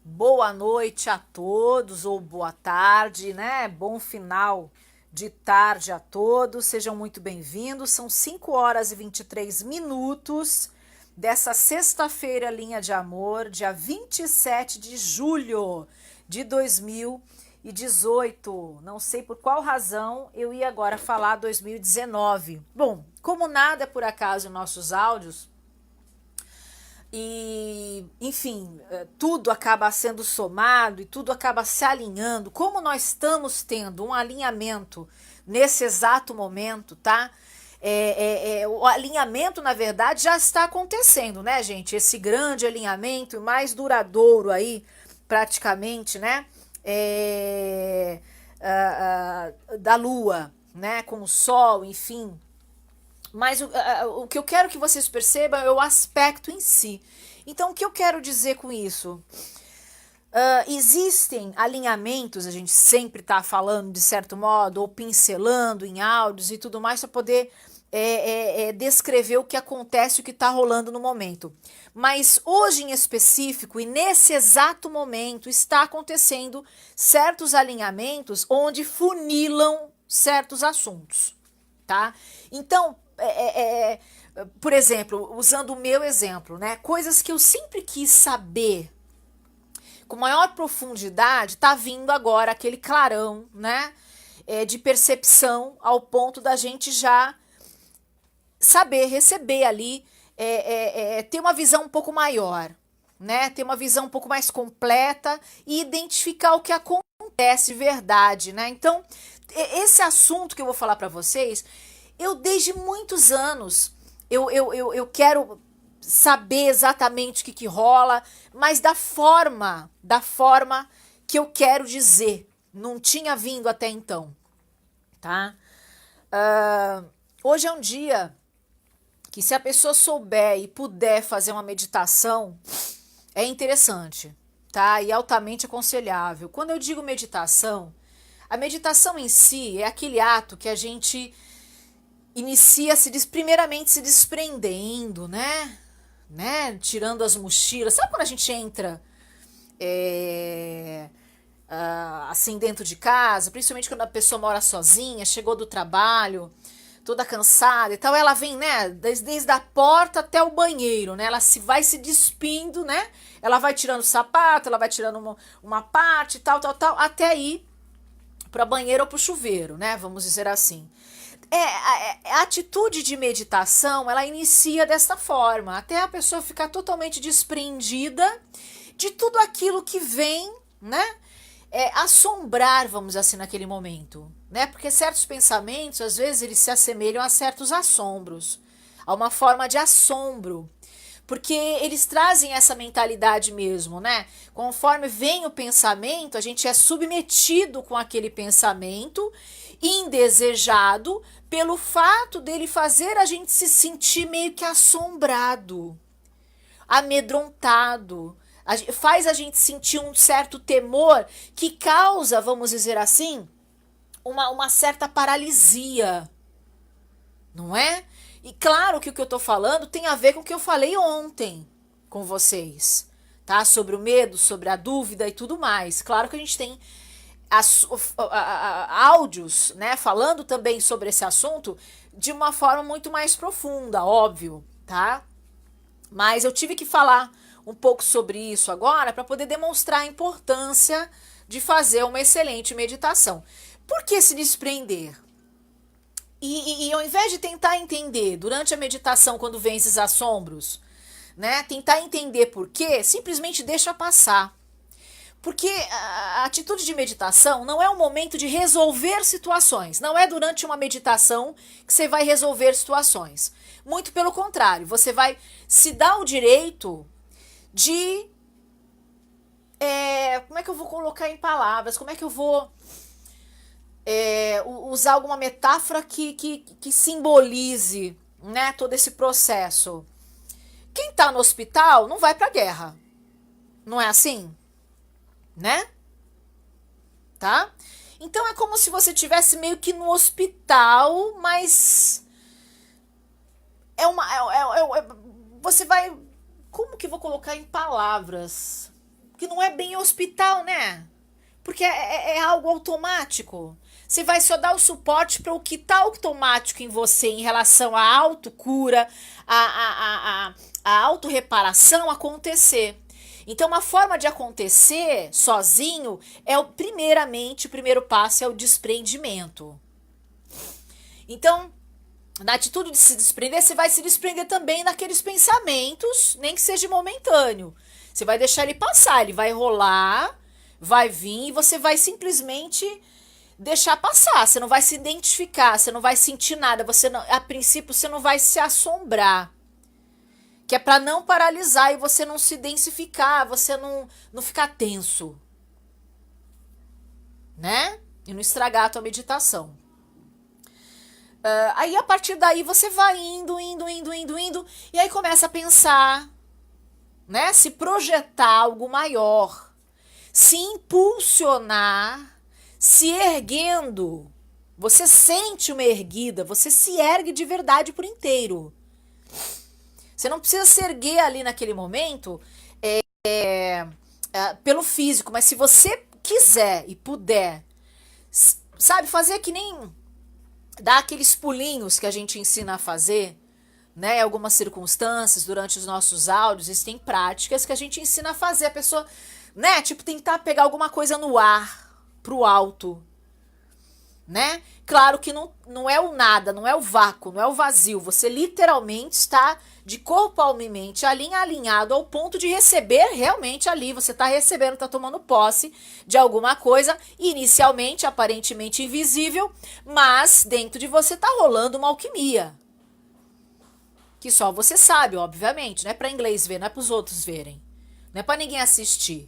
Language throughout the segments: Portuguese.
Boa noite a todos, ou boa tarde, né? Bom final de tarde a todos, sejam muito bem-vindos. São 5 horas e 23 minutos dessa sexta-feira, Linha de Amor, dia 27 de julho de 2018. Não sei por qual razão eu ia agora falar 2019. Bom, como nada é por acaso em nossos áudios, e, enfim, tudo acaba sendo somado e tudo acaba se alinhando. Como nós estamos tendo um alinhamento nesse exato momento, tá? O alinhamento, na verdade, já está acontecendo, né, gente? Esse grande alinhamento, mais duradouro aí, praticamente, né? Da Lua, né? Com o Sol, enfim, mas o que eu quero que vocês percebam é o aspecto em si. Então, o que eu quero dizer com isso? Existem alinhamentos, a gente sempre está falando de certo modo, ou pincelando em áudios e tudo mais, para poder descrever o que acontece, o que está rolando no momento. Mas hoje em específico, e nesse exato momento, está acontecendo certos alinhamentos onde funilam certos assuntos, tá? Então, por exemplo, usando o meu exemplo, né? Coisas que eu sempre quis saber com maior profundidade, tá vindo agora aquele clarão, né? De percepção ao ponto da gente já saber, receber ali, ter uma visão um pouco maior, né? Ter uma visão um pouco mais completa e identificar o que acontece de verdade, né? Então, esse assunto que eu vou falar para vocês, eu desde muitos anos, eu quero saber exatamente o que rola, mas da forma que eu quero dizer. Não tinha vindo até então, tá? Hoje é um dia que, se a pessoa souber e puder fazer uma meditação, é interessante, tá? E altamente aconselhável. Quando eu digo meditação, a meditação em si é aquele ato que a gente inicia primeiramente se desprendendo, né? Tirando as mochilas. Sabe quando a gente entra assim dentro de casa, principalmente quando a pessoa mora sozinha, chegou do trabalho, toda cansada e tal, ela vem, né, desde a porta até o banheiro, né? Ela vai se despindo, né? Ela vai tirando o sapato, ela vai tirando uma parte, tal, até ir para banheiro ou para o chuveiro, né? Vamos dizer assim. A atitude de meditação, ela inicia desta forma, até a pessoa ficar totalmente desprendida de tudo aquilo que vem, né? Assombrar, vamos dizer assim, naquele momento, né? Porque certos pensamentos, às vezes, eles se assemelham a certos assombros, a uma forma de assombro, porque eles trazem essa mentalidade mesmo, né? Conforme vem o pensamento, a gente é submetido com aquele pensamento indesejado pelo fato dele fazer a gente se sentir meio que assombrado, amedrontado. Faz a gente sentir um certo temor que causa, vamos dizer assim, uma certa paralisia, não é? E claro que o que eu tô falando tem a ver com o que eu falei ontem com vocês, tá? Sobre o medo, sobre a dúvida e tudo mais. Claro que a gente tem áudios, né, falando também sobre esse assunto de uma forma muito mais profunda, óbvio, tá? Mas eu tive que falar um pouco sobre isso agora para poder demonstrar a importância de fazer uma excelente meditação. Por que se desprender? E ao invés de tentar entender durante a meditação, quando vem esses assombros, né, tentar entender por quê, simplesmente deixa passar. Porque a atitude de meditação não é um momento de resolver situações. Não é durante uma meditação que você vai resolver situações. Muito pelo contrário, você vai se dar o direito de. Como é que eu vou colocar em palavras? Como é que eu vou usar alguma metáfora que simbolize, né, todo esse processo? Quem está no hospital não vai para a guerra. Não é assim? Né? Tá? Então é como se você tivesse meio que no hospital, mas é uma. Você vai. Como que eu vou colocar em palavras? que não é bem hospital, né? Porque é algo automático. Você vai só dar o suporte para o que está automático em você em relação à autocura, à autorreparação acontecer. Então, uma forma de acontecer sozinho é primeiramente, o primeiro passo é o desprendimento. Então, na atitude de se desprender, você vai se desprender também naqueles pensamentos, nem que seja momentâneo. Você vai deixar ele passar, ele vai rolar, vai vir e você vai simplesmente deixar passar. Você não vai se identificar, você não vai sentir nada, você não, a princípio você não vai se assombrar. Que é para não paralisar e você não se densificar, você não ficar tenso, né? E não estragar a tua meditação. Aí a partir daí você vai indo, e aí começa a pensar, né? Se projetar algo maior, se impulsionar, se erguendo. Você sente uma erguida, você se ergue de verdade por inteiro. Você não precisa se erguer ali naquele momento pelo físico, mas se você quiser e puder, sabe, fazer que nem dar aqueles pulinhos que a gente ensina a fazer, né? Em algumas circunstâncias, durante os nossos áudios, existem práticas que a gente ensina a fazer. A pessoa, né? Tipo, tentar pegar alguma coisa no ar, pro alto, né? Claro que não é o nada, não é o vácuo, não é o vazio. Você literalmente está de corpo, alma e mente alinhado ao ponto de receber realmente ali. Você está recebendo, está tomando posse de alguma coisa inicialmente, aparentemente invisível, mas dentro de você está rolando uma alquimia. Que só você sabe, obviamente. Não é para inglês ver, não é para os outros verem. Não é para ninguém assistir.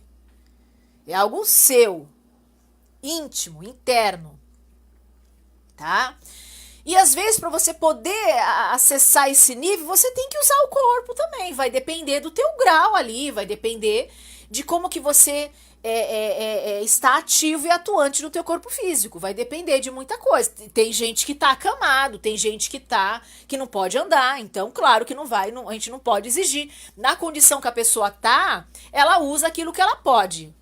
É algo seu, íntimo, interno. Tá? E às vezes, para você poder acessar esse nível, você tem que usar o corpo também. Vai depender do teu grau ali, vai depender de como que você está ativo e atuante no teu corpo físico. Vai depender de muita coisa. Tem gente que tá acamado, tem gente que não pode andar. Então, claro que a gente não pode exigir. Na condição que a pessoa tá, ela usa aquilo que ela pode.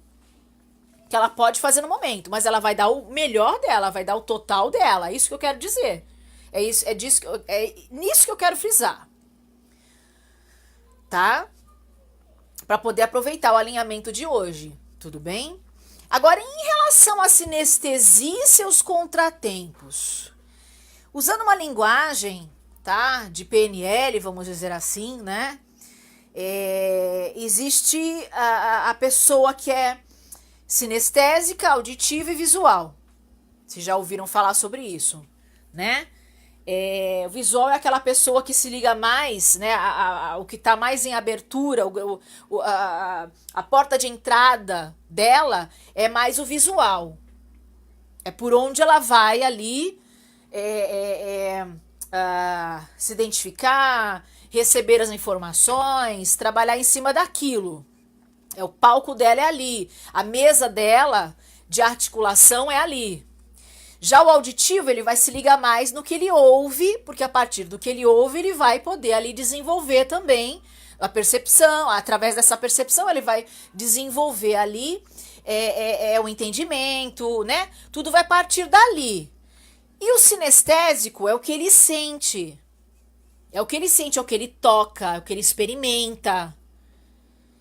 Que ela pode fazer no momento, mas ela vai dar o melhor dela, vai dar o total dela. É isso que eu quero dizer. É nisso que eu quero frisar. Tá? Para poder aproveitar o alinhamento de hoje. Tudo bem? Agora, em relação à sinestesia e seus contratempos. Usando uma linguagem, tá? De PNL, vamos dizer assim, né? Existe a pessoa que é sinestésica, auditiva e visual. Vocês já ouviram falar sobre isso, né? O visual é aquela pessoa que se liga mais, né? O que está mais em abertura, a porta de entrada dela é mais o visual. É por onde ela vai ali se identificar, receber as informações, trabalhar em cima daquilo. O palco dela é ali, a mesa dela de articulação é ali. Já o auditivo, ele vai se ligar mais no que ele ouve, porque a partir do que ele ouve, ele vai poder ali desenvolver também a percepção. Através dessa percepção, ele vai desenvolver ali o entendimento, né? Tudo vai partir dali. E o sinestésico é o que ele sente. É o que ele sente, é o que ele toca, é o que ele experimenta,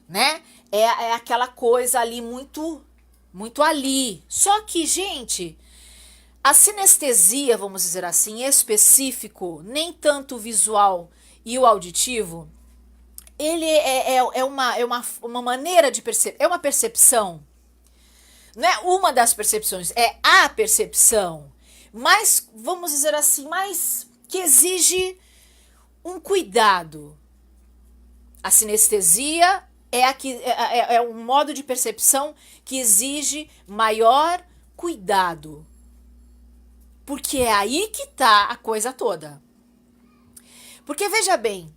né? É aquela coisa ali muito, muito ali. Só que, gente, a sinestesia, vamos dizer assim, em específico, nem tanto o visual e o auditivo, ele é uma maneira de perceber, é uma percepção. Não é uma das percepções, é a percepção. Mas, vamos dizer assim, mais que exige um cuidado. A sinestesia é um modo de percepção que exige maior cuidado. Porque é aí que tá a coisa toda. Porque veja bem,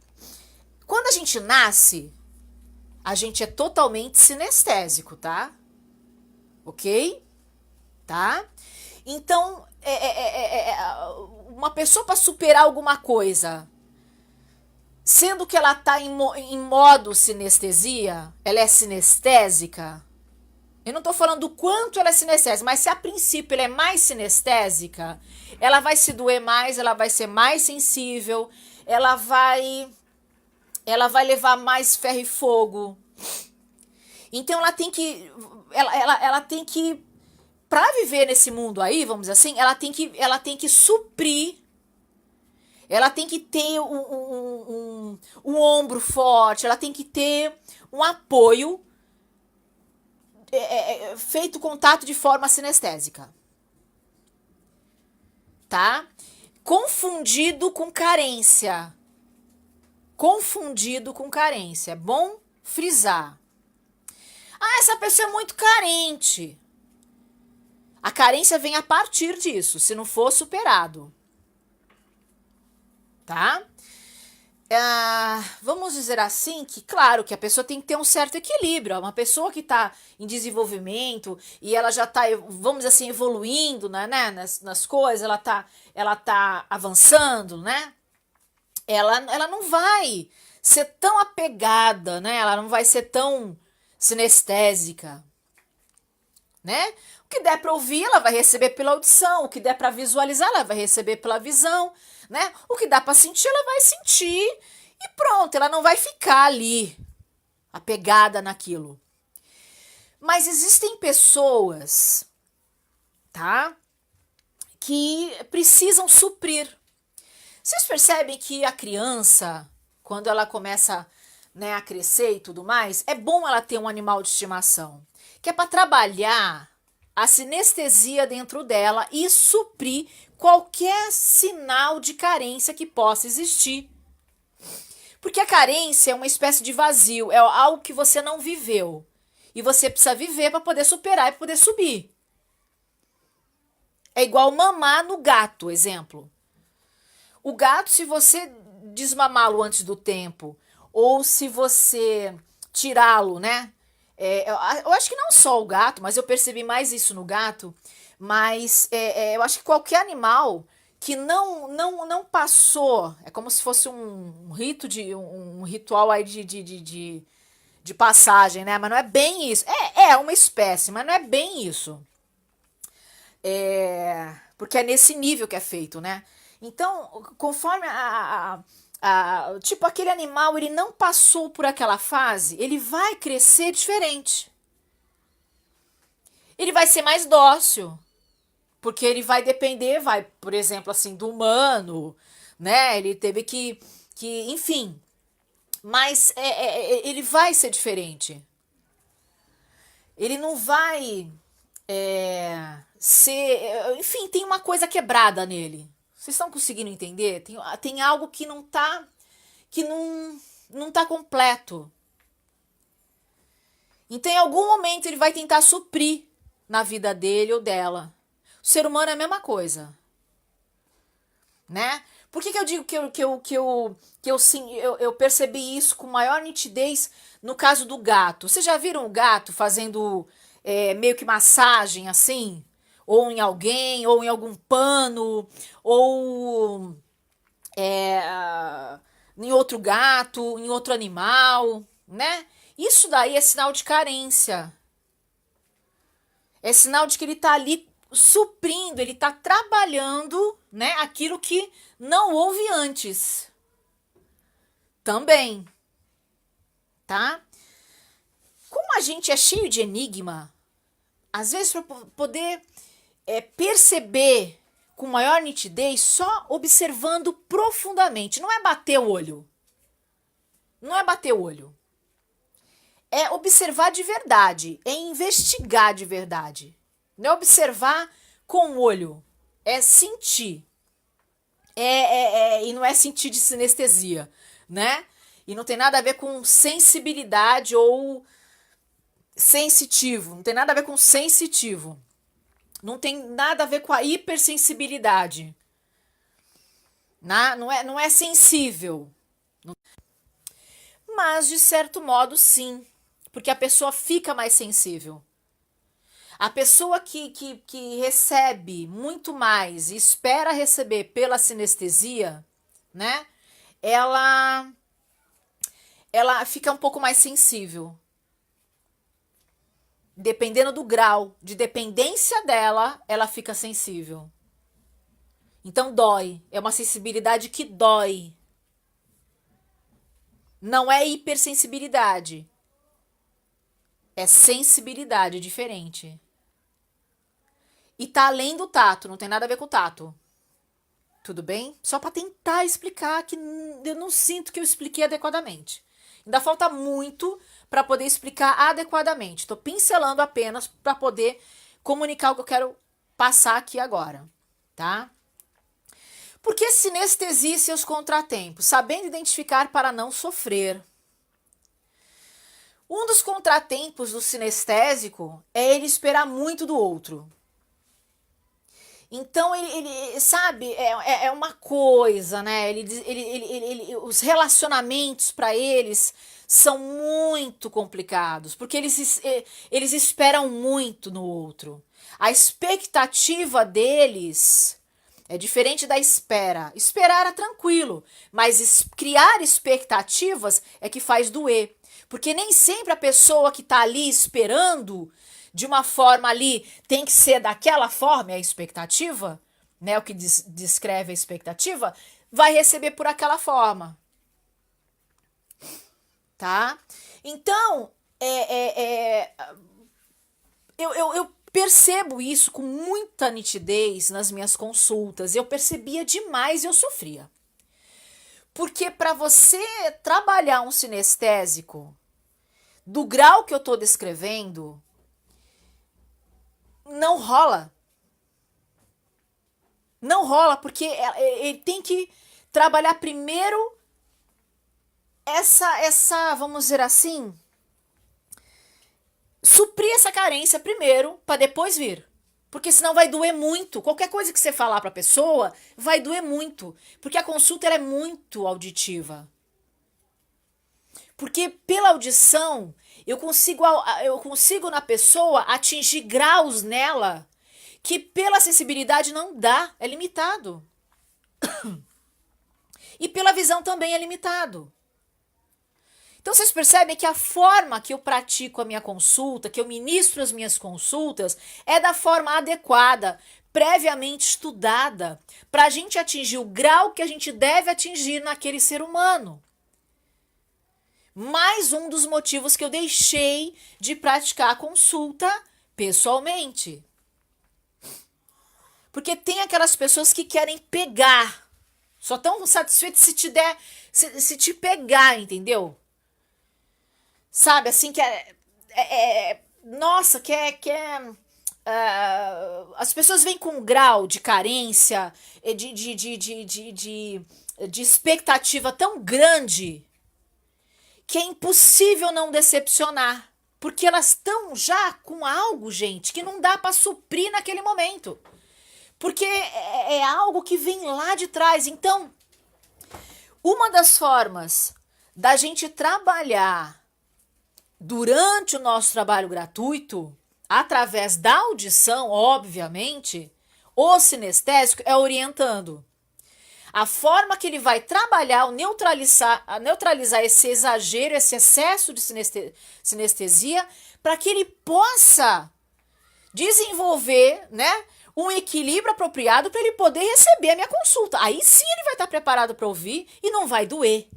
quando a gente nasce, a gente é totalmente sinestésico, tá? Ok? Tá? Então, uma pessoa para superar alguma coisa, Sendo que ela está em modo sinestesia, ela é sinestésica. Eu não estou falando do quanto ela é sinestésica, mas se a princípio ela é mais sinestésica, ela vai se doer mais, ela vai ser mais sensível, ela vai levar mais ferro e fogo. Então ela tem que para viver nesse mundo aí, vamos dizer assim, ela tem que suprir. Ela tem que ter um ombro forte, ela tem que ter um apoio feito contato de forma sinestésica, tá? Confundido com carência. Confundido com carência. É bom frisar. Ah, essa pessoa é muito carente. A carência vem a partir disso, se não for superado. Tá? Vamos dizer assim que, claro, que a pessoa tem que ter um certo equilíbrio. Uma pessoa que está em desenvolvimento e ela já está, vamos dizer assim, evoluindo, né, nas coisas, ela tá avançando, né? Ela não vai ser tão apegada, né? Ela não vai ser tão sinestésica, né? O que der para ouvir, ela vai receber pela audição. O que der para visualizar, ela vai receber pela visão, né? O que dá para sentir, ela vai sentir e pronto. Ela não vai ficar ali apegada naquilo. Mas existem pessoas, tá? Que precisam suprir. Vocês percebem que a criança, quando ela começa, né, a crescer e tudo mais, é bom ela ter um animal de estimação, que é para trabalhar a sinestesia dentro dela e suprir qualquer sinal de carência que possa existir. Porque a carência é uma espécie de vazio, é algo que você não viveu. E você precisa viver para poder superar e para poder subir. É igual mamar no gato, exemplo. O gato, se você desmamá-lo antes do tempo, ou se você tirá-lo, né? Eu acho que não só o gato, mas eu percebi mais isso no gato, mas eu acho que qualquer animal que não passou, é como se fosse um rito um ritual aí de passagem, né? Mas não é bem isso. É uma espécie, mas não é bem isso. Porque é nesse nível que é feito, né? Então, conforme tipo, aquele animal, ele não passou por aquela fase, ele vai crescer diferente. Ele vai ser mais dócil, porque ele vai depender, por exemplo, assim, do humano, né? Ele teve enfim, mas ele vai ser diferente. Ele não vai ser, enfim, tem uma coisa quebrada nele. Vocês estão conseguindo entender? Tem algo que não tá completo. Então, em algum momento, ele vai tentar suprir na vida dele ou dela. O ser humano é a mesma coisa, né? Por que eu digo que eu percebi isso com maior nitidez no caso do gato? Vocês já viram o gato fazendo meio que massagem assim? Ou em alguém, ou em algum pano, ou é, em outro gato, em outro animal, né? Isso daí é sinal de carência. É sinal de que ele está ali suprindo, ele está trabalhando, né, aquilo que não houve antes. Também, tá? Como a gente é cheio de enigma, às vezes para poder perceber com maior nitidez, só observando profundamente. Não é bater o olho. Não é bater o olho. É observar de verdade. É investigar de verdade. Não é observar com o olho. É sentir. E não é sentir de sinestesia, né? E não tem nada a ver com sensibilidade ou sensitivo. Não tem nada a ver com sensitivo. Não tem nada a ver com a hipersensibilidade. Não é sensível. Mas, de certo modo, sim. Porque a pessoa fica mais sensível. A pessoa que recebe muito mais e espera receber pela sinestesia, né? Ela ela fica um pouco mais sensível. Dependendo do grau de dependência dela, ela fica sensível. Então dói. É uma sensibilidade que dói. Não é hipersensibilidade. É sensibilidade diferente. E tá além do tato, não tem nada a ver com o tato. Tudo bem? Só para tentar explicar que eu não sinto que eu expliquei adequadamente. Ainda falta muito para poder explicar adequadamente. Estou pincelando apenas para poder comunicar o que eu quero passar aqui agora, tá? Por que sinestesia e seus contratempos? Sabendo identificar para não sofrer. Um dos contratempos do sinestésico é ele esperar muito do outro. Então, ele sabe, é uma coisa, né? Os relacionamentos para eles são muito complicados, porque eles esperam muito no outro. A expectativa deles é diferente da espera. Esperar é tranquilo, mas criar expectativas é que faz doer. Porque nem sempre a pessoa que está ali esperando de uma forma ali tem que ser daquela forma, é a expectativa, né? O que descreve a expectativa, vai receber por aquela forma. Tá? Então, eu percebo isso com muita nitidez nas minhas consultas. Eu percebia demais e eu sofria. Porque para você trabalhar um sinestésico do grau que eu estou descrevendo, não rola. Não rola, porque ele tem que trabalhar primeiro vamos dizer assim, suprir essa carência primeiro, para depois vir. Porque senão vai doer muito. Qualquer coisa que você falar para a pessoa vai doer muito. Porque a consulta ela é muito auditiva. Porque pela audição eu consigo na pessoa atingir graus nela que pela sensibilidade não dá, é limitado. E pela visão também é limitado. Então vocês percebem que a forma que eu pratico a minha consulta, que eu ministro as minhas consultas, é da forma adequada, previamente estudada, para a gente atingir o grau que a gente deve atingir naquele ser humano. Mais um dos motivos que eu deixei de praticar a consulta pessoalmente. Porque tem aquelas pessoas que querem pegar. Só estão satisfeitos se te pegar, entendeu? Sabe, assim, nossa, as pessoas vêm com um grau de carência, de expectativa tão grande que é impossível não decepcionar. Porque elas estão já com algo, gente, que não dá para suprir naquele momento. Porque é algo que vem lá de trás. Então, uma das formas da gente trabalhar durante o nosso trabalho gratuito, através da audição, obviamente, o sinestésico é orientando. A forma que ele vai trabalhar, neutralizar esse exagero, esse excesso de sinestesia, para que ele possa desenvolver, né, um equilíbrio apropriado para ele poder receber a minha consulta. Aí sim ele vai estar preparado para ouvir e não vai doer.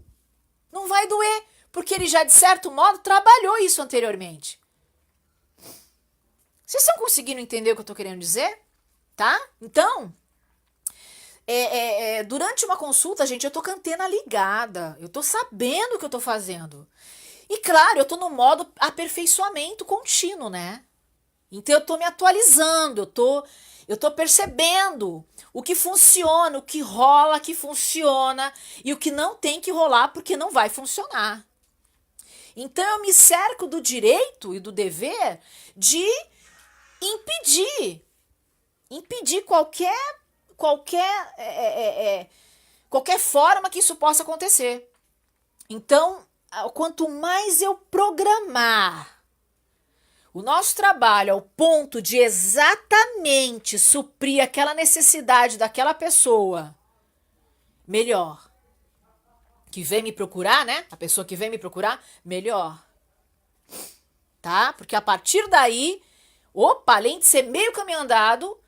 Não vai doer, porque ele já, de certo modo, trabalhou isso anteriormente. Vocês estão conseguindo entender o que eu estou querendo dizer? Tá? Então, durante uma consulta, gente, eu tô com a antena ligada. Eu tô sabendo o que eu tô fazendo. E claro, eu tô no modo aperfeiçoamento contínuo, né? Então eu tô me atualizando, eu tô percebendo o que funciona, o que rola, que funciona e o que não tem que rolar porque não vai funcionar. Então eu me cerco do direito e do dever de impedir qualquer forma que isso possa acontecer. Então, quanto mais eu programar o nosso trabalho ao ponto de exatamente suprir aquela necessidade daquela pessoa, melhor. que vem me procurar, né? A pessoa que vem me procurar, melhor. Tá? Porque a partir daí, opa, além de ser meio caminho andado,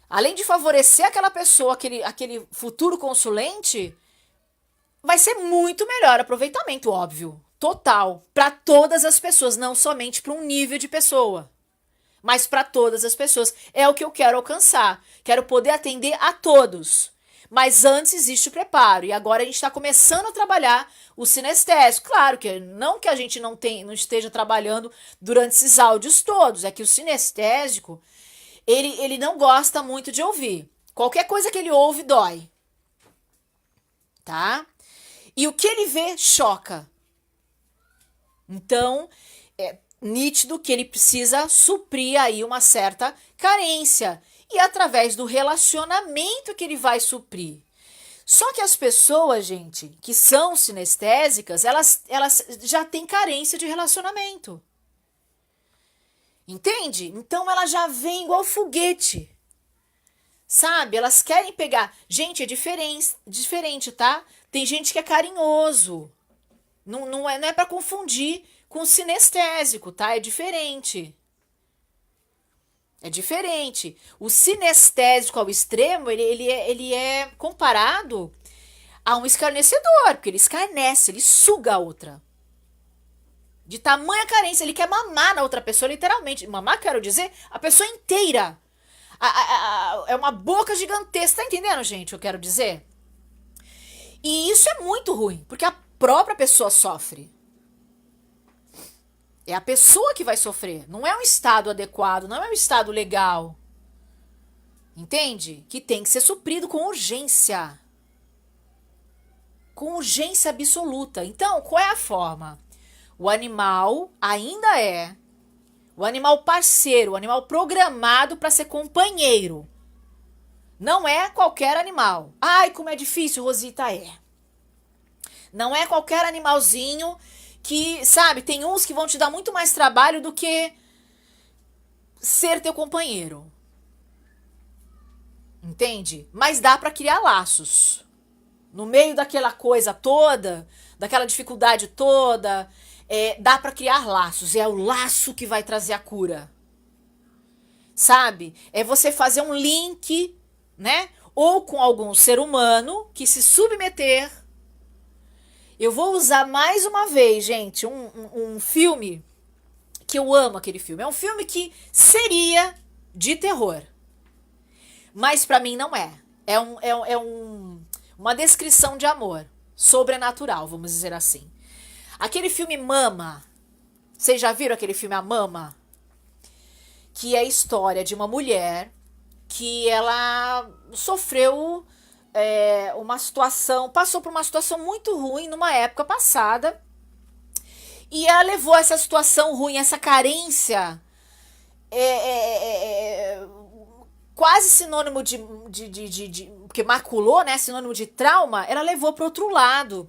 além de favorecer aquela pessoa, aquele futuro consulente, vai ser muito melhor aproveitamento, óbvio. Total. Para todas as pessoas, não somente para um nível de pessoa, mas para todas as pessoas. É o que eu quero alcançar. Quero poder atender a todos. Mas antes existe o preparo. E agora a gente está começando a trabalhar o sinestésico. Claro que não que a gente não esteja trabalhando durante esses áudios todos. É que o sinestésico, ele não gosta muito de ouvir. Qualquer coisa que ele ouve dói. Tá? E o que ele vê choca. Então, é nítido que ele precisa suprir aí uma certa carência. E através do relacionamento que ele vai suprir. Só que as pessoas, gente, que são sinestésicas, elas já têm carência de relacionamento. Entende? Então ela já vem igual foguete. Sabe? Elas querem pegar. Gente, é diferente, tá? Tem gente que é carinhoso. Não é para confundir com sinestésico, tá? É diferente. É diferente. O sinestésico ao extremo, ele é comparado a um escarnecedor, porque ele escarnece, ele suga a outra. De tamanha carência, ele quer mamar na outra pessoa, literalmente. Mamar, quero dizer, a pessoa inteira. É uma boca gigantesca, tá entendendo, gente, o que eu quero dizer? E isso é muito ruim, porque a própria pessoa sofre. É a pessoa que vai sofrer. Não é um estado adequado, não é um estado legal. Entende? Que tem que ser suprido com urgência. Com urgência absoluta. Então, qual é a forma? O animal ainda é o animal parceiro, o animal programado para ser companheiro. Não é qualquer animal. Ai, como é difícil, Rosita, é. Não é qualquer animalzinho que, sabe, tem uns que vão te dar muito mais trabalho do que ser teu companheiro. Entende? Mas dá pra criar laços. No meio daquela coisa toda, daquela dificuldade toda, dá pra criar laços. É o laço que vai trazer a cura. Sabe? É você fazer um link, né? Ou com algum ser humano que se submeter. Eu vou usar mais uma vez, gente, um filme que eu amo aquele filme. É um filme que seria de terror. Mas pra mim não é. Uma descrição de amor. Sobrenatural, vamos dizer assim. Aquele filme Mama. Vocês já viram aquele filme A Mama? Que é a história de uma mulher que ela sofreu uma situação, passou por uma situação muito ruim numa época passada, e ela levou essa situação ruim, essa carência, quase sinônimo de porque maculou, né, sinônimo de trauma, ela levou para outro lado.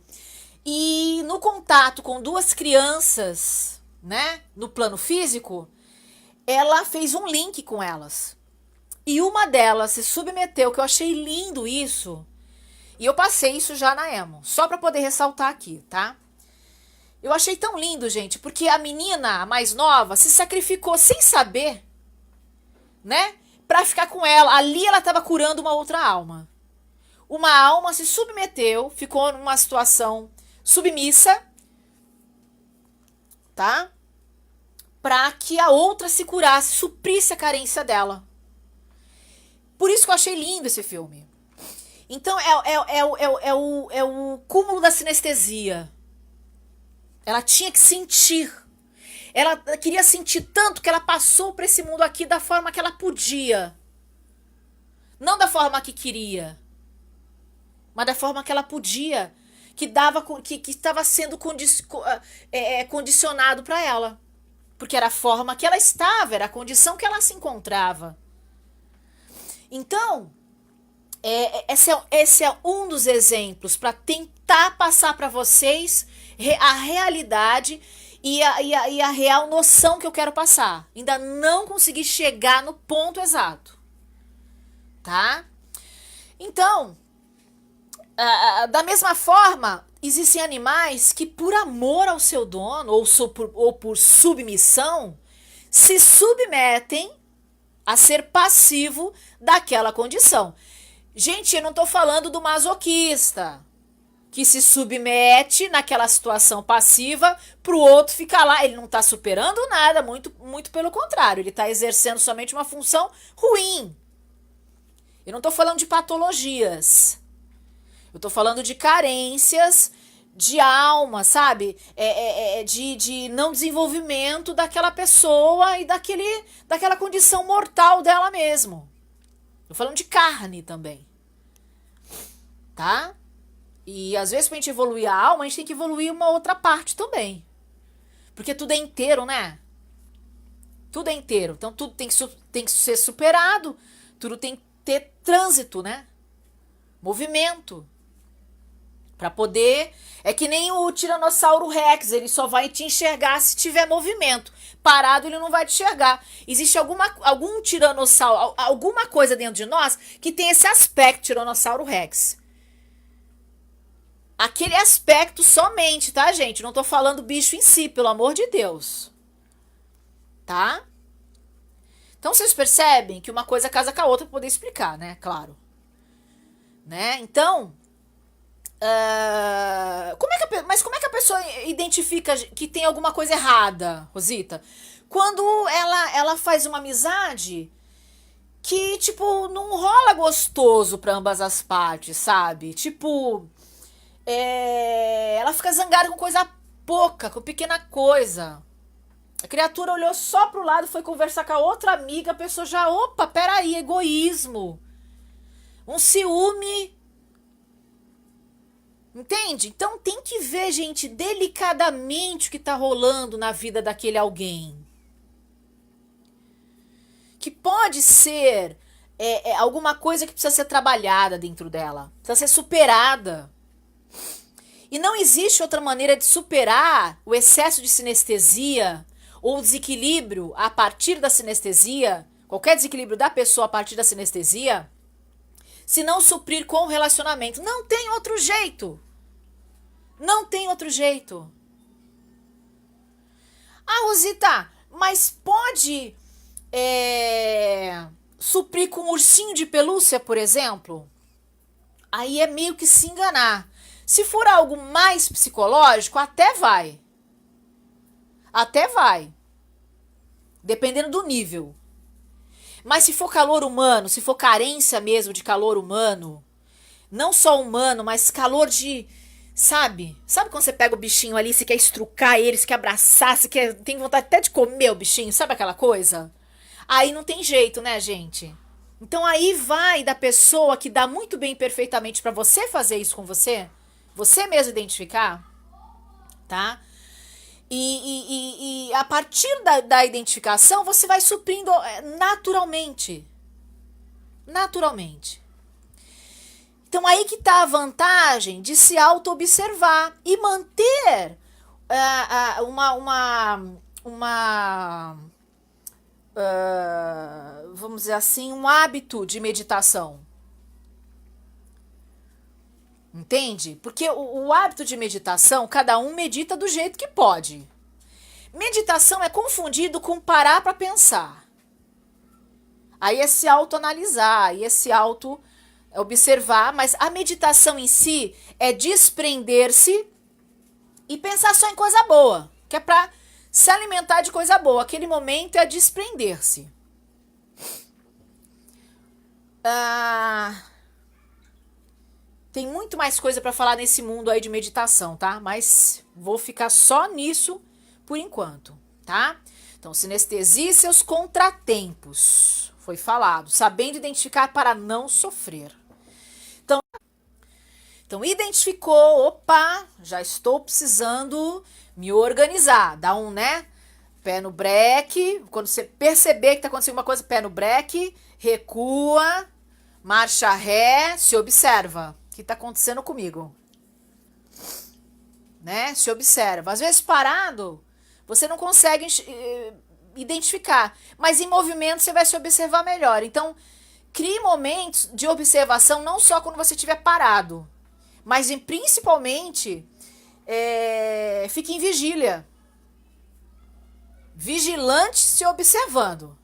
E no contato com duas crianças, né, no plano físico, ela fez um link com elas. E uma delas se submeteu, que eu achei lindo isso. E eu passei isso já na Emo, só para poder ressaltar aqui, tá? Eu achei tão lindo, gente, porque a menina, a mais nova, se sacrificou sem saber, né? Pra ficar com ela. Ali ela tava curando uma outra alma. Uma alma se submeteu, ficou numa situação submissa, tá? Pra que a outra se curasse, suprisse a carência dela. Por isso que eu achei lindo esse filme. Então é o cúmulo da sinestesia. Ela tinha que sentir. Ela queria sentir tanto que ela passou para esse mundo aqui da forma que ela podia. Não da forma que queria. Mas da forma que ela podia. Que estava sendo condicionado para ela. Porque era a forma que ela estava, era a condição que ela se encontrava. Então, esse é um dos exemplos para tentar passar para vocês a realidade e a real noção que eu quero passar. Ainda não consegui chegar no ponto exato. Tá? Então, da mesma forma, existem animais que, por amor ao seu dono, ou por submissão, se submetem a ser passivo daquela condição. Gente, eu não estou falando do masoquista, que se submete naquela situação passiva para o outro ficar lá. Ele não está superando nada, muito, muito pelo contrário. Ele está exercendo somente uma função ruim. Eu não estou falando de patologias. Eu estou falando de carências de alma, sabe? De não desenvolvimento daquela pessoa e daquela condição mortal dela mesmo. Estou falando de carne também. Tá? E às vezes, pra gente evoluir a alma, a gente tem que evoluir uma outra parte também. Porque tudo é inteiro, né? Tudo é inteiro. Então tudo tem que ser superado. Tudo tem que ter trânsito, né? Movimento. Pra poder... É que nem o Tiranossauro Rex. Ele só vai te enxergar se tiver movimento. Parado, ele não vai te enxergar. Existe algum tiranossauro, alguma coisa dentro de nós que tem esse aspecto Tiranossauro Rex. Aquele aspecto somente, tá, gente? Não tô falando bicho em si, pelo amor de Deus. Tá? Então vocês percebem que uma coisa casa com a outra pra poder explicar, né? Claro. Né? Então, mas como é que a pessoa identifica que tem alguma coisa errada, Rosita? Quando ela faz uma amizade que, tipo, não rola gostoso pra ambas as partes, sabe? Tipo... ela fica zangada com coisa pouca, com pequena coisa. A criatura olhou só pro lado, foi conversar com a outra amiga, a pessoa já, opa, peraí, egoísmo. Um ciúme. Entende? Então tem que ver, gente, delicadamente o que tá rolando na vida daquele alguém. Que pode ser alguma coisa que precisa ser trabalhada dentro dela. Precisa ser superada. E não existe outra maneira de superar o excesso de sinestesia ou desequilíbrio a partir da sinestesia, qualquer desequilíbrio da pessoa a partir da sinestesia, se não suprir com o relacionamento. Não tem outro jeito. Não tem outro jeito. Ah, Rosita, mas pode suprir com um ursinho de pelúcia, por exemplo? Aí é meio que se enganar. Se for algo mais psicológico, até vai. Até vai. Dependendo do nível. Mas se for calor humano, se for carência mesmo de calor humano, não só humano, mas calor de... Sabe? Sabe quando você pega o bichinho ali, você quer estrucar ele, você quer abraçar, tem vontade até de comer o bichinho, sabe aquela coisa? Aí não tem jeito, né, gente? Então aí vai da pessoa que dá muito bem perfeitamente pra você fazer isso com você mesmo identificar, tá? E a partir da identificação, você vai suprindo naturalmente. Naturalmente. Então aí que tá a vantagem de se auto-observar e manter vamos dizer assim, um hábito de meditação. Entende? Porque o hábito de meditação, cada um medita do jeito que pode. Meditação é confundido com parar para pensar. Aí é se autoanalisar, aí é se auto-observar, mas a meditação em si é desprender-se e pensar só em coisa boa, que é para se alimentar de coisa boa. Aquele momento é desprender-se. Tem muito mais coisa para falar nesse mundo aí de meditação, tá? Mas vou ficar só nisso por enquanto, tá? Então, sinestesia e seus contratempos. Foi falado. Sabendo identificar para não sofrer. Então identificou, opa, já estou precisando me organizar. Dá um, né? Pé no breque. Quando você perceber que tá acontecendo uma coisa, pé no breque, recua, marcha ré, se observa. O que tá acontecendo comigo? Né? Se observa. Às vezes parado, você não consegue identificar, mas em movimento você vai se observar melhor. Então, crie momentos de observação não só quando você estiver parado, Mas principalmente, fique em vigília. Vigilante se observando.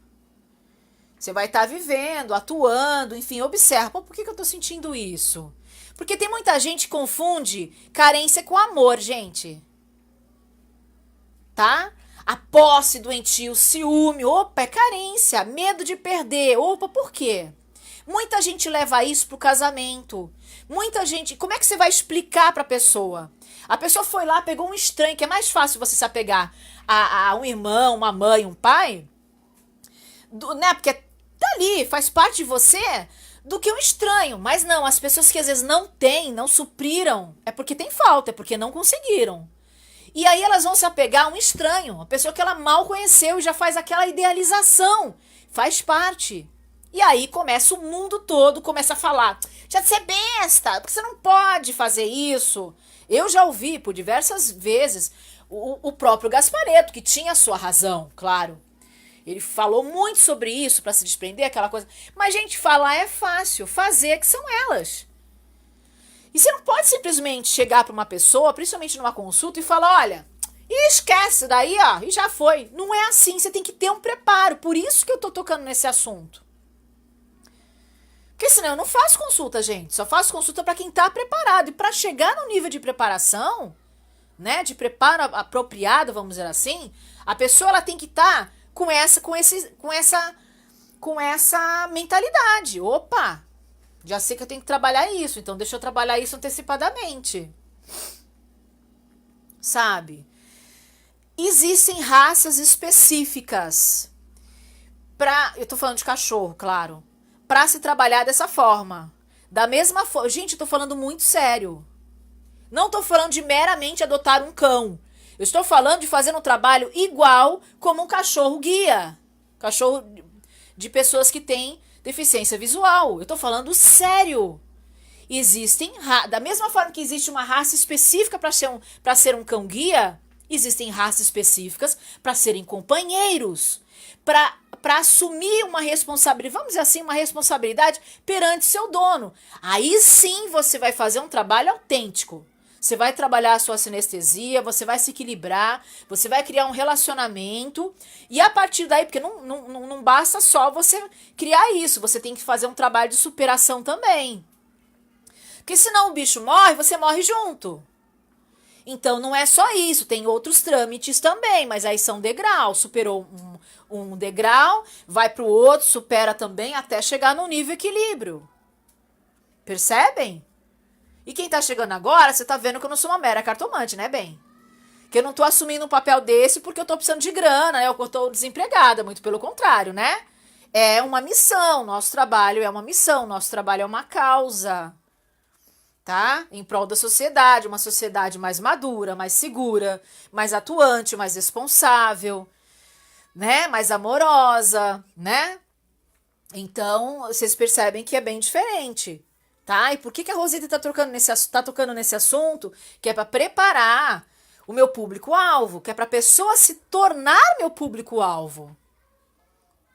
Você vai estar vivendo, atuando, enfim, observa. Pô, por que eu tô sentindo isso? Porque tem muita gente que confunde carência com amor, gente. Tá? A posse doentia, o ciúme, opa, é carência, medo de perder, opa, por quê? Muita gente leva isso pro casamento. Muita gente, como é que você vai explicar pra pessoa? A pessoa foi lá, pegou um estranho, que é mais fácil você se apegar a um irmão, uma mãe, um pai, né? Porque tá ali, faz parte de você, do que um estranho. Mas não, as pessoas que às vezes não têm, não supriram, é porque tem falta, é porque não conseguiram. E aí elas vão se apegar a um estranho, uma pessoa que ela mal conheceu e já faz aquela idealização. Faz parte. E aí começa o mundo todo, começa a falar, já de ser besta, porque você não pode fazer isso. Eu já ouvi por diversas vezes o próprio Gasparetto, que tinha a sua razão, claro. Ele falou muito sobre isso para se desprender, aquela coisa. Mas, gente, falar é fácil, fazer é que são elas. E você não pode simplesmente chegar para uma pessoa, principalmente numa consulta, e falar, olha, e esquece daí, ó, e já foi. Não é assim, você tem que ter um preparo. Por isso que eu tô tocando nesse assunto. Porque senão eu não faço consulta, gente. Só faço consulta para quem tá preparado. E para chegar no nível de preparação, né, de preparo apropriado, vamos dizer assim, a pessoa ela tem que estar com essa mentalidade. Opa, já sei que eu tenho que trabalhar isso, então deixa eu trabalhar isso antecipadamente. Sabe? Existem raças específicas eu tô falando de cachorro, claro, pra se trabalhar dessa forma. Da mesma forma, gente, eu tô falando muito sério. Não tô falando de meramente adotar um cão. Eu estou falando de fazer um trabalho igual como um cachorro guia. Cachorro de pessoas que têm deficiência visual. Eu tô falando sério. Da mesma forma que existe uma raça específica para ser um cão guia, existem raças específicas para serem companheiros, para assumir uma responsabilidade, vamos dizer assim, uma responsabilidade perante seu dono. Aí sim você vai fazer um trabalho autêntico. Você vai trabalhar a sua sinestesia, você vai se equilibrar, você vai criar um relacionamento. E a partir daí, porque não basta só você criar isso, você tem que fazer um trabalho de superação também. Porque senão o bicho morre, você morre junto. Então não é só isso, tem outros trâmites também, mas aí são degraus. Superou um degrau, vai para o outro, supera também até chegar no nível equilíbrio. Percebem? E quem tá chegando agora, você tá vendo que eu não sou uma mera cartomante, né, bem? Que eu não tô assumindo um papel desse porque eu tô precisando de grana, né? Ou eu tô desempregada, muito pelo contrário, né? É uma missão, nosso trabalho é uma missão, nosso trabalho é uma causa, tá? Em prol da sociedade, uma sociedade mais madura, mais segura, mais atuante, mais responsável, né? Mais amorosa, né? Então, vocês percebem que é bem diferente. Tá? E por que a Rosita tá tocando nesse assunto? Que é para preparar o meu público-alvo, que é para a pessoa se tornar meu público-alvo.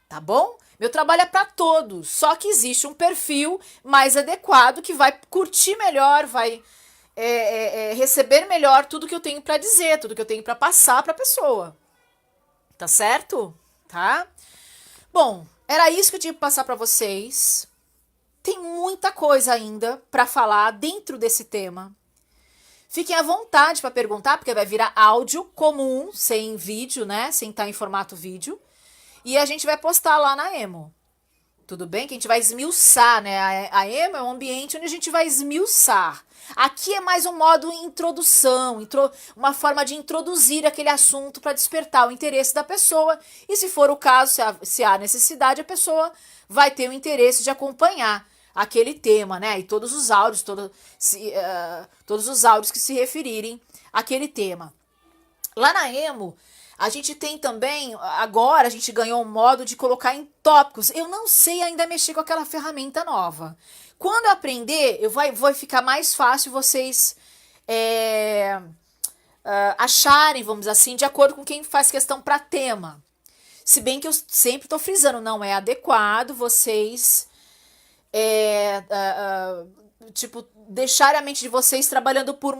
Tá bom? Meu trabalho é para todos, só que existe um perfil mais adequado que vai curtir melhor, vai receber melhor tudo que eu tenho para dizer, tudo que eu tenho para passar para a pessoa. Tá certo? Tá? Bom, era isso que eu tinha que passar para vocês. Tem muita coisa ainda para falar dentro desse tema. Fiquem à vontade para perguntar, porque vai virar áudio comum, sem vídeo, né? Sem estar em formato vídeo. E a gente vai postar lá na Emo. Tudo bem? Que a gente vai esmiuçar, né? A Emo é um ambiente onde a gente vai esmiuçar. Aqui é mais um modo introdução, uma forma de introduzir aquele assunto para despertar o interesse da pessoa. E se for o caso, se há necessidade, a pessoa vai ter o interesse de acompanhar aquele tema, né? E todos os áudios, todos os áudios que se referirem àquele tema. Lá na Emo, a gente tem também, agora a gente ganhou um modo de colocar em tópicos. Eu não sei ainda mexer com aquela ferramenta nova. Quando eu aprender, vai ficar mais fácil vocês acharem, vamos dizer assim, de acordo com quem faz questão para tema. Se bem que eu sempre estou frisando, não é adequado vocês tipo, deixar a mente de vocês trabalhando por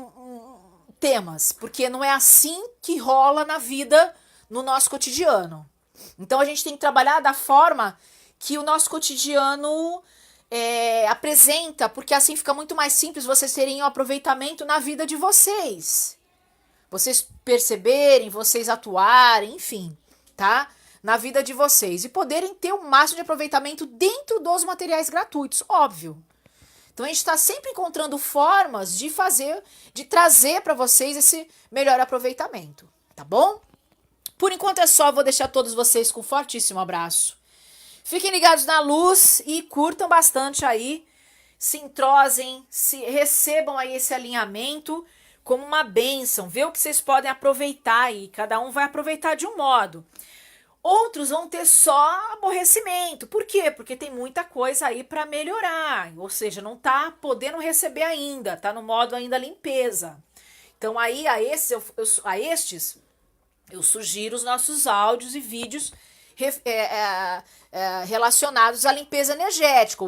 temas, porque não é assim que rola na vida, no nosso cotidiano. Então a gente tem que trabalhar da forma que o nosso cotidiano apresenta, porque assim fica muito mais simples vocês terem um aproveitamento na vida de vocês. Vocês perceberem, vocês atuarem, enfim, tá? Na vida de vocês. E poderem ter o máximo de aproveitamento dentro dos materiais gratuitos, óbvio. Então a gente está sempre encontrando formas de fazer, de trazer para vocês esse melhor aproveitamento, tá bom? Por enquanto é só, vou deixar todos vocês com um fortíssimo abraço. Fiquem ligados na luz e curtam bastante aí, se entrosem, recebam aí esse alinhamento como uma bênção, vê o que vocês podem aproveitar aí, cada um vai aproveitar de um modo. Outros vão ter só aborrecimento. Por quê? Porque tem muita coisa aí para melhorar. Ou seja, não tá podendo receber ainda, tá no modo ainda limpeza. Então aí a estes eu sugiro os nossos áudios e vídeos relacionados à limpeza energética,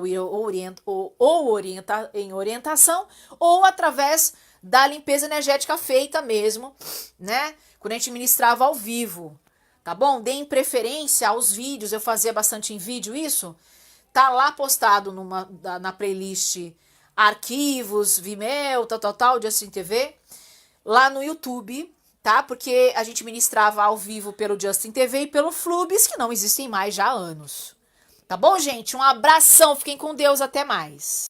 em orientação, ou através da limpeza energética feita mesmo, né? Quando a gente ministrava ao vivo. Tá bom? Deem preferência aos vídeos, eu fazia bastante em vídeo isso. Tá lá postado na playlist Arquivos, Vimeo, tal, Justin TV, lá no YouTube, tá? Porque a gente ministrava ao vivo pelo Justin TV e pelo Flubis, que não existem mais já há anos. Tá bom, gente? Um abração, fiquem com Deus, até mais.